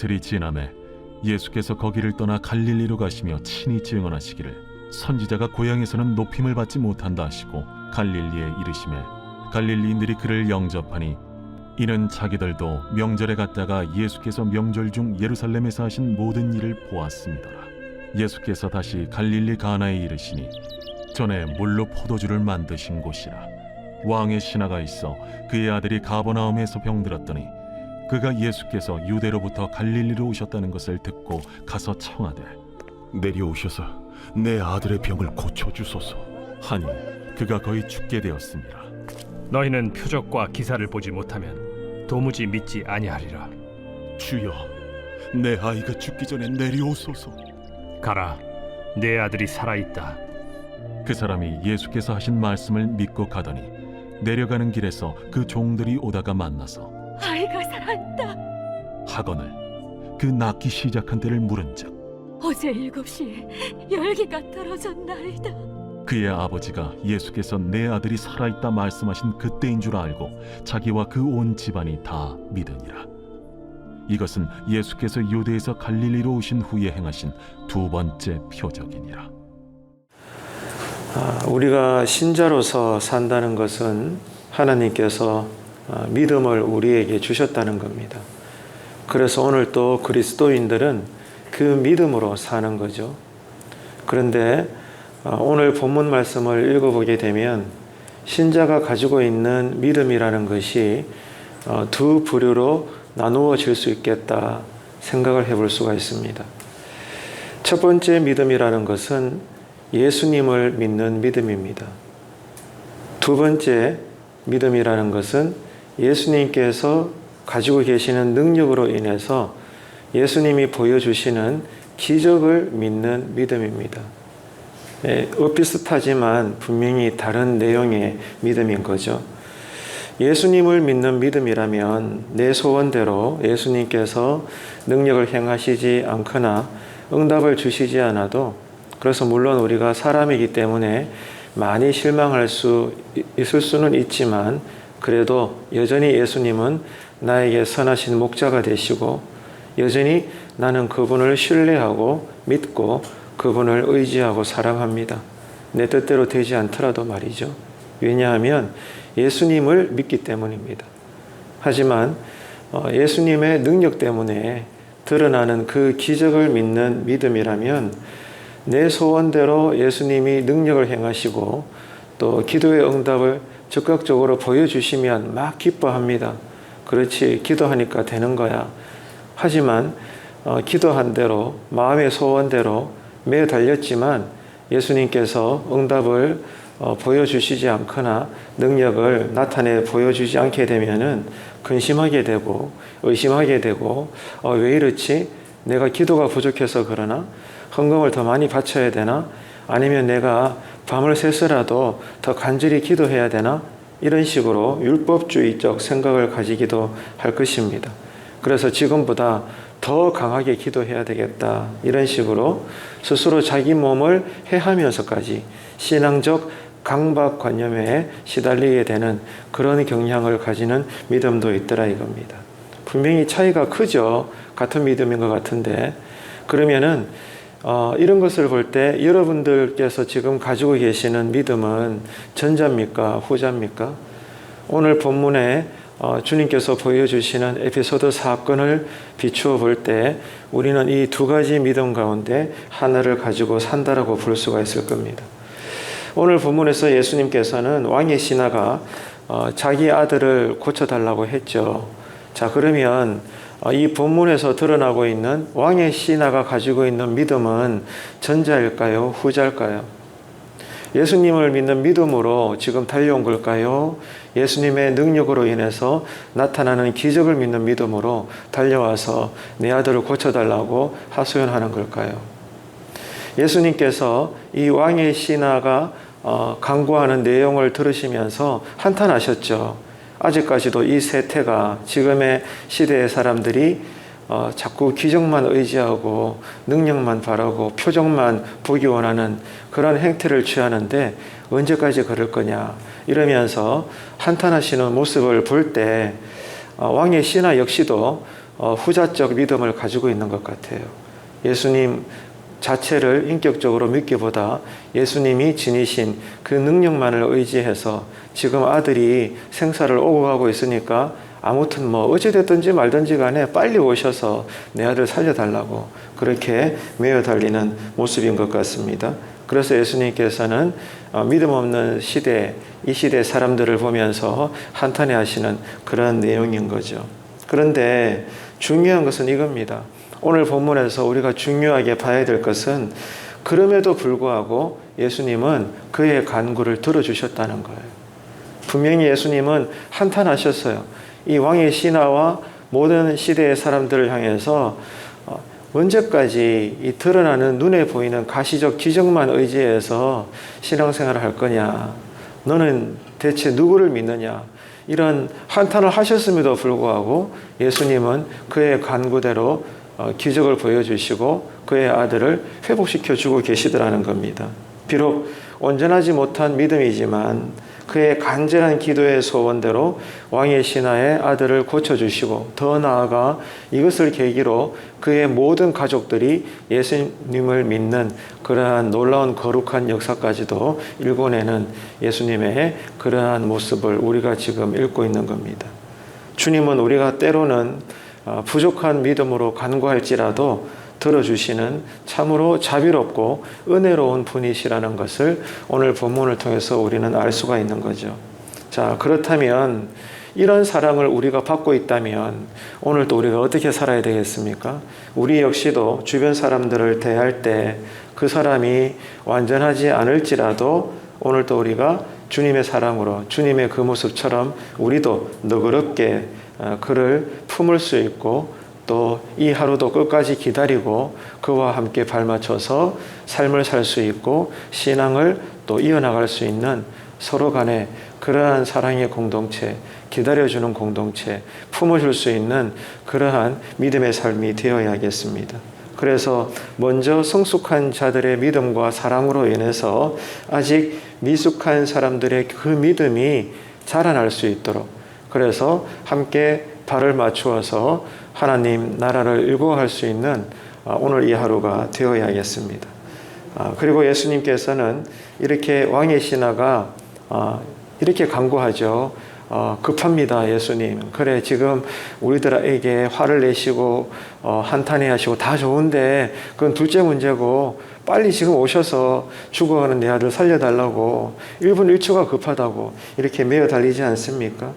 이틀이 지남에 예수께서 거기를 떠나 갈릴리로 가시며 친히 증언하시기를 선지자가 고향에서는 높임을 받지 못한다 하시고 갈릴리에 이르시매 갈릴리인들이 그를 영접하니 이는 자기들도 명절에 갔다가 예수께서 명절 중 예루살렘에서 하신 모든 일을 보았음이더라. 예수께서 다시 갈릴리 가나에 이르시니 전에 물로 포도주를 만드신 곳이라. 왕의 신하가 있어 그의 아들이 가버나움에서 병들었더니 그가 예수께서 유대로부터 갈릴리로 오셨다는 것을 듣고 가서 청하되 내려오셔서 내 아들의 병을 고쳐주소서. 하니 그가 거의 죽게 되었습니다. 너희는 표적과 기사를 보지 못하면 도무지 믿지 아니하리라. 주여, 내 아이가 죽기 전에 내려오소서. 가라, 내 아들이 살아있다. 그 사람이 예수께서 하신 말씀을 믿고 가더니 내려가는 길에서 그 종들이 오다가 만나서 아이가 살아있다. 하거늘 그 낳기 시작한 때를 물은즉 어제 7시에 열기가 떨어졌나이다. 그의 아버지가 예수께서 내 아들이 살아있다 말씀하신 그때인 줄 알고 자기와 그 온 집안이 다 믿으니라. 이것은 예수께서 유대에서 갈릴리로 오신 후에 행하신 두 번째 표적이니라. 우리가 신자로서 산다는 것은 하나님께서 믿음을 우리에게 주셨다는 겁니다. 그래서 오늘 또 그리스도인들은 그 믿음으로 사는 거죠. 그런데 오늘 본문 말씀을 읽어보게 되면 신자가 가지고 있는 믿음이라는 것이 두 부류로 나누어질 수 있겠다 생각을 해볼 수가 있습니다. 첫 번째 믿음이라는 것은 예수님을 믿는 믿음입니다. 두 번째 믿음이라는 것은 예수님께서 가지고 계시는 능력으로 인해서 예수님이 보여주시는 기적을 믿는 믿음입니다. 비슷하지만 분명히 다른 내용의 믿음인 거죠. 예수님을 믿는 믿음이라면 내 소원대로 예수님께서 능력을 행하시지 않거나 응답을 주시지 않아도, 그래서 물론 우리가 사람이기 때문에 많이 실망할 수 있을 수는 있지만 그래도 여전히 예수님은 나에게 선하신 목자가 되시고 여전히 나는 그분을 신뢰하고 믿고 그분을 의지하고 사랑합니다. 내 뜻대로 되지 않더라도 말이죠. 왜냐하면 예수님을 믿기 때문입니다. 하지만 예수님의 능력 때문에 드러나는 그 기적을 믿는 믿음이라면 내 소원대로 예수님이 능력을 행하시고 또 기도의 응답을 적극적으로 보여주시면 막 기뻐합니다. 그렇지, 기도하니까 되는 거야. 하지만 기도한 대로 마음의 소원대로 매어 달렸지만 예수님께서 응답을 보여주시지 않거나 능력을 나타내 보여주지 않게 되면은 근심하게 되고 의심하게 되고 왜 이렇지? 내가 기도가 부족해서 그러나? 헌금을 더 많이 바쳐야 되나? 아니면 내가 밤을 새서라도 더 간절히 기도해야 되나? 이런 식으로 율법주의적 생각을 가지기도 할 것입니다. 그래서 지금보다 더 강하게 기도해야 되겠다, 이런 식으로 스스로 자기 몸을 해하면서까지 신앙적 강박관념에 시달리게 되는 그런 경향을 가지는 믿음도 있더라 이겁니다. 분명히 차이가 크죠. 같은 믿음인 것 같은데, 그러면은 이런 것을 볼 때 여러분들께서 지금 가지고 계시는 믿음은 전자입니까? 후자입니까? 오늘 본문에 주님께서 보여주시는 에피소드 사건을 비추어 볼 때 우리는 이 두 가지 믿음 가운데 하나를 가지고 산다라고 볼 수가 있을 겁니다. 오늘 본문에서 예수님께서는 왕의 신하가 자기 아들을 고쳐달라고 했죠. 자, 그러면 이 본문에서 드러나고 있는 왕의 신하가 가지고 있는 믿음은 전자일까요? 후자일까요? 예수님을 믿는 믿음으로 지금 달려온 걸까요? 예수님의 능력으로 인해서 나타나는 기적을 믿는 믿음으로 달려와서 내 아들을 고쳐달라고 하소연하는 걸까요? 예수님께서 이 왕의 신하가 강구하는 내용을 들으시면서 한탄하셨죠. 아직까지도 이 세태가, 지금의 시대의 사람들이 자꾸 기적만 의지하고 능력만 바라고 표적만 보기 원하는 그런 행태를 취하는데 언제까지 그럴 거냐 이러면서 한탄하시는 모습을 볼 때 왕의 신하 역시도 후자적 믿음을 가지고 있는 것 같아요. 예수님 자체를 인격적으로 믿기보다 예수님이 지니신 그 능력만을 의지해서 지금 아들이 생사를 오고 가고 있으니까 아무튼 뭐 어찌됐든지 말든지 간에 빨리 오셔서 내 아들 살려달라고 그렇게 매어 달리는 모습인 것 같습니다. 그래서 예수님께서는 믿음 없는 시대, 이 시대 사람들을 보면서 한탄해 하시는 그런 내용인 거죠. 그런데 중요한 것은 이겁니다. 오늘 본문에서 우리가 중요하게 봐야 될 것은 그럼에도 불구하고 예수님은 그의 간구를 들어주셨다는 거예요. 분명히 예수님은 한탄하셨어요. 이 왕의 신하와 모든 시대의 사람들을 향해서 언제까지 이 드러나는 눈에 보이는 가시적 기적만 의지해서 신앙생활을 할 거냐? 너는 대체 누구를 믿느냐? 이런 한탄을 하셨음에도 불구하고 예수님은 그의 간구대로 기적을 보여주시고 그의 아들을 회복시켜 주고 계시더라는 겁니다. 비록 온전하지 못한 믿음이지만 그의 간절한 기도의 소원대로 왕의 신하의 아들을 고쳐주시고 더 나아가 이것을 계기로 그의 모든 가족들이 예수님을 믿는 그러한 놀라운 거룩한 역사까지도 일궈내는 예수님의 그러한 모습을 우리가 지금 읽고 있는 겁니다. 주님은 우리가 때로는 부족한 믿음으로 간구할지라도 들어주시는 참으로 자비롭고 은혜로운 분이시라는 것을 오늘 본문을 통해서 우리는 알 수가 있는 거죠. 자, 그렇다면 이런 사랑을 우리가 받고 있다면 오늘 또 우리가 어떻게 살아야 되겠습니까? 우리 역시도 주변 사람들을 대할 때 그 사람이 완전하지 않을지라도 오늘 또 우리가 주님의 사랑으로 주님의 그 모습처럼 우리도 너그럽게 그를 품을 수 있고 또 이 하루도 끝까지 기다리고 그와 함께 발맞춰서 삶을 살 수 있고 신앙을 또 이어나갈 수 있는 서로 간에 그러한 사랑의 공동체, 기다려주는 공동체, 품어줄 수 있는 그러한 믿음의 삶이 되어야겠습니다. 그래서 먼저 성숙한 자들의 믿음과 사랑으로 인해서 아직 미숙한 사람들의 그 믿음이 자라날 수 있도록 그래서 함께 발을 맞추어서 하나님 나라를 일궈갈 수 있는 오늘 이 하루가 되어야겠습니다. 그리고 예수님께서는 이렇게 왕의 신하가 이렇게 간구하죠. 급합니다, 예수님. 그래, 지금 우리들에게 화를 내시고 한탄해 하시고 다 좋은데 그건 둘째 문제고 빨리 지금 오셔서 죽어가는 내 아들 살려달라고 1분 1초가 급하다고 이렇게 매어 달리지 않습니까?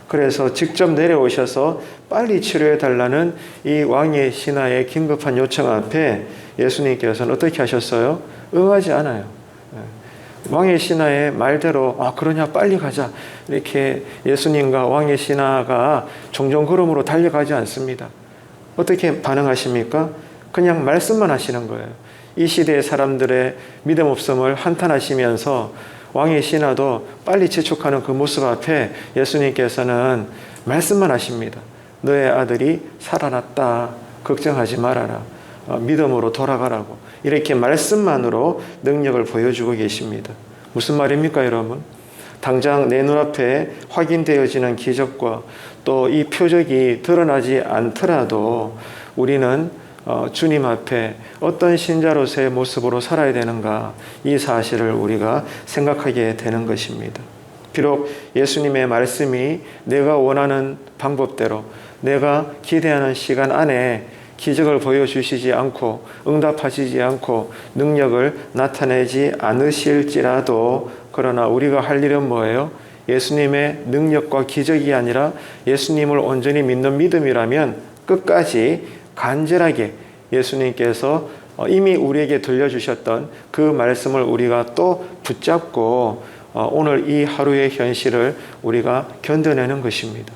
그래서 직접 내려오셔서 빨리 치료해달라는 이 왕의 신하의 긴급한 요청 앞에 예수님께서는 어떻게 하셨어요? 응하지 않아요. 왕의 신하의 말대로 그러냐 빨리 가자 이렇게 예수님과 왕의 신하가 종종 걸음으로 달려가지 않습니다. 어떻게 반응하십니까? 그냥 말씀만 하시는 거예요. 이 시대의 사람들의 믿음 없음을 한탄하시면서 왕의 신하도 빨리 재촉하는 그 모습 앞에 예수님께서는 말씀만 하십니다. 너의 아들이 살아났다. 걱정하지 말아라. 믿음으로 돌아가라고. 이렇게 말씀만으로 능력을 보여주고 계십니다. 무슨 말입니까, 여러분? 당장 내 눈앞에 확인되어지는 기적과 또 이 표적이 드러나지 않더라도 우리는 주님 앞에 어떤 신자로서의 모습으로 살아야 되는가 이 사실을 우리가 생각하게 되는 것입니다. 비록 예수님의 말씀이 내가 원하는 방법대로 내가 기대하는 시간 안에 기적을 보여주시지 않고 응답하시지 않고 능력을 나타내지 않으실지라도 그러나 우리가 할 일은 뭐예요? 예수님의 능력과 기적이 아니라 예수님을 온전히 믿는 믿음이라면 끝까지 간절하게 예수님께서 이미 우리에게 들려주셨던 그 말씀을 우리가 또 붙잡고 오늘 이 하루의 현실을 우리가 견뎌내는 것입니다.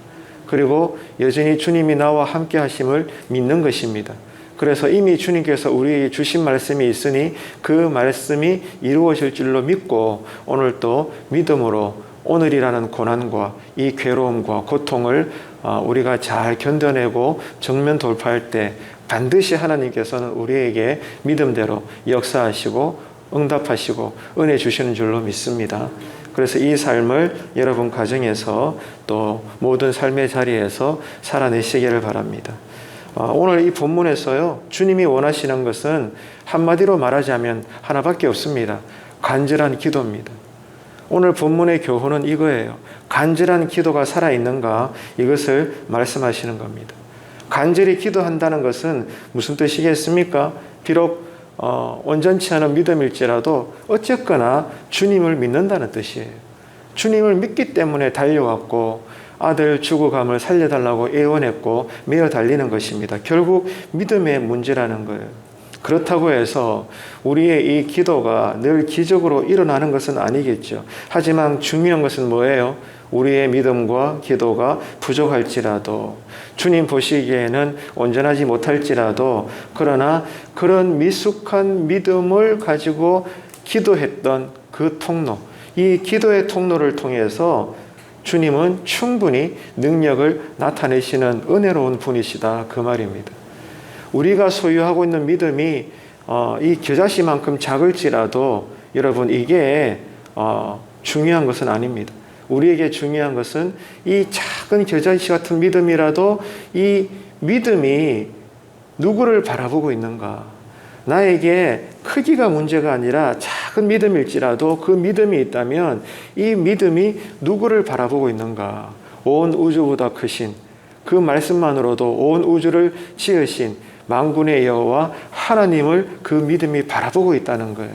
그리고 여전히 주님이 나와 함께 하심을 믿는 것입니다. 그래서 이미 주님께서 우리에게 주신 말씀이 있으니 그 말씀이 이루어질 줄로 믿고 오늘 또 믿음으로 오늘이라는 고난과 이 괴로움과 고통을 우리가 잘 견뎌내고 정면 돌파할 때 반드시 하나님께서는 우리에게 믿음대로 역사하시고 응답하시고 은혜 주시는 줄로 믿습니다. 그래서 이 삶을 여러분 가정에서 또 모든 삶의 자리에서 살아내시기를 바랍니다. 오늘 이 본문에서요, 주님이 원하시는 것은 한마디로 말하자면 하나밖에 없습니다. 간절한 기도입니다. 오늘 본문의 교훈은 이거예요. 간절한 기도가 살아있는가, 이것을 말씀하시는 겁니다. 간절히 기도한다는 것은 무슨 뜻이겠습니까? 비록 온전치 않은 믿음일지라도 어쨌거나 주님을 믿는다는 뜻이에요. 주님을 믿기 때문에 달려왔고 아들 죽어감을 살려달라고 애원했고 매어 달리는 것입니다. 결국 믿음의 문제라는 거예요. 그렇다고 해서 우리의 이 기도가 늘 기적으로 일어나는 것은 아니겠죠. 하지만 중요한 것은 뭐예요? 우리의 믿음과 기도가 부족할지라도, 주님 보시기에는 온전하지 못할지라도, 그러나 그런 미숙한 믿음을 가지고 기도했던 그 통로, 이 기도의 통로를 통해서 주님은 충분히 능력을 나타내시는 은혜로운 분이시다, 그 말입니다. 우리가 소유하고 있는 믿음이 이 겨자씨만큼 작을지라도 여러분, 이게 중요한 것은 아닙니다. 우리에게 중요한 것은 이 작은 겨자씨 같은 믿음이라도 이 믿음이 누구를 바라보고 있는가. 나에게 크기가 문제가 아니라 작은 믿음일지라도 그 믿음이 있다면 이 믿음이 누구를 바라보고 있는가. 온 우주보다 크신 그 말씀만으로도 온 우주를 지으신 만군의 여호와 하나님을 그 믿음이 바라보고 있다는 거예요.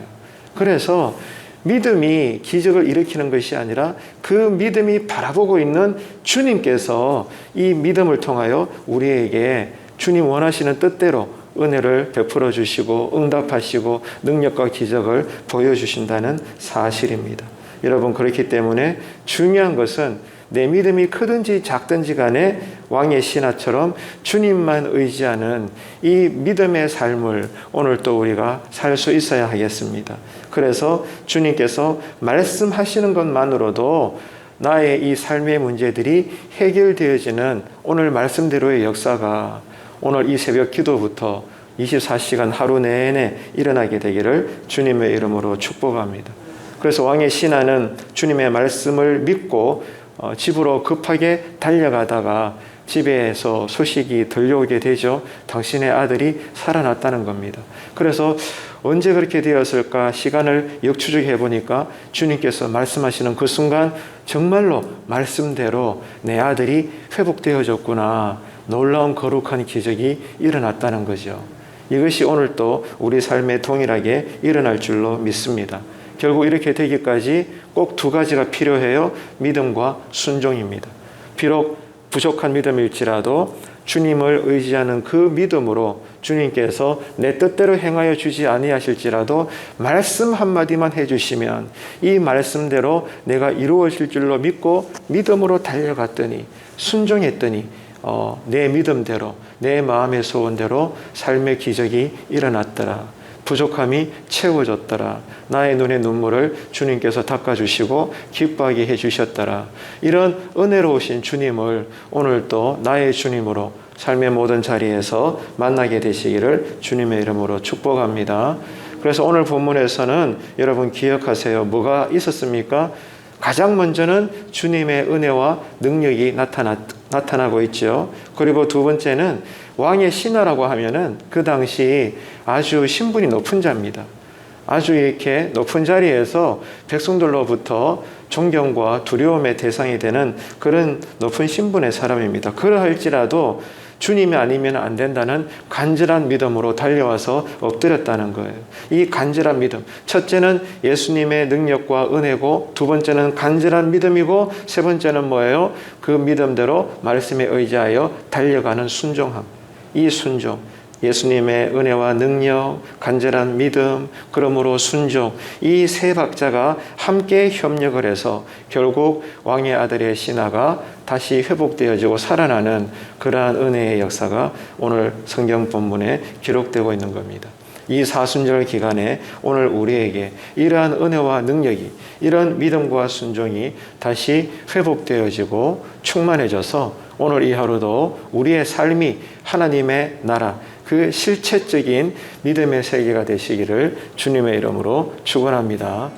그래서 믿음이 기적을 일으키는 것이 아니라 그 믿음이 바라보고 있는 주님께서 이 믿음을 통하여 우리에게 주님 원하시는 뜻대로 은혜를 베풀어 주시고 응답하시고 능력과 기적을 보여주신다는 사실입니다. 여러분, 그렇기 때문에 중요한 것은 내 믿음이 크든지 작든지 간에 왕의 신하처럼 주님만 의지하는 이 믿음의 삶을 오늘 또 우리가 살 수 있어야 하겠습니다. 그래서 주님께서 말씀하시는 것만으로도 나의 이 삶의 문제들이 해결되어지는 오늘 말씀대로의 역사가 오늘 이 새벽 기도부터 24시간 하루 내내 일어나게 되기를 주님의 이름으로 축복합니다. 그래서 왕의 신하는 주님의 말씀을 믿고 집으로 급하게 달려가다가 집에서 소식이 들려오게 되죠. 당신의 아들이 살아났다는 겁니다. 그래서 언제 그렇게 되었을까 시간을 역추적해 보니까 주님께서 말씀하시는 그 순간 정말로 말씀대로 내 아들이 회복되어졌구나. 놀라운 거룩한 기적이 일어났다는 거죠. 이것이 오늘 또 우리 삶에 동일하게 일어날 줄로 믿습니다. 결국 이렇게 되기까지 꼭 두 가지가 필요해요. 믿음과 순종입니다. 비록 부족한 믿음일지라도 주님을 의지하는 그 믿음으로 주님께서 내 뜻대로 행하여 주지 아니하실지라도 말씀 한마디만 해주시면 이 말씀대로 내가 이루어질 줄로 믿고 믿음으로 달려갔더니 순종했더니 내 믿음대로 내 마음의 소원대로 삶의 기적이 일어났더라. 부족함이 채워졌더라. 나의 눈의 눈물을 주님께서 닦아주시고 기뻐하게 해주셨더라. 이런 은혜로우신 주님을 오늘 또 나의 주님으로 삶의 모든 자리에서 만나게 되시기를 주님의 이름으로 축복합니다. 그래서 오늘 본문에서는 여러분 기억하세요. 뭐가 있었습니까? 가장 먼저는 주님의 은혜와 능력이 나타나고 있죠. 그리고 두 번째는 왕의 신하라고 하면은 그 당시 아주 신분이 높은 자입니다. 아주 이렇게 높은 자리에서 백성들로부터 존경과 두려움의 대상이 되는 그런 높은 신분의 사람입니다. 그러할지라도 주님이 아니면 안 된다는 간절한 믿음으로 달려와서 엎드렸다는 거예요. 이 간절한 믿음. 첫째는 예수님의 능력과 은혜고, 두 번째는 간절한 믿음이고, 세 번째는 뭐예요? 그 믿음대로 말씀에 의지하여 달려가는 순종함. 이 순종. 예수님의 은혜와 능력, 간절한 믿음, 그러므로 순종, 이 세 박자가 함께 협력을 해서 결국 왕의 아들의 신하가 다시 회복되어지고 살아나는 그러한 은혜의 역사가 오늘 성경 본문에 기록되고 있는 겁니다. 이 사순절 기간에 오늘 우리에게 이러한 은혜와 능력이, 이런 믿음과 순종이 다시 회복되어지고 충만해져서 오늘 이 하루도 우리의 삶이 하나님의 나라, 그 실체적인 믿음의 세계가 되시기를 주님의 이름으로 축원합니다.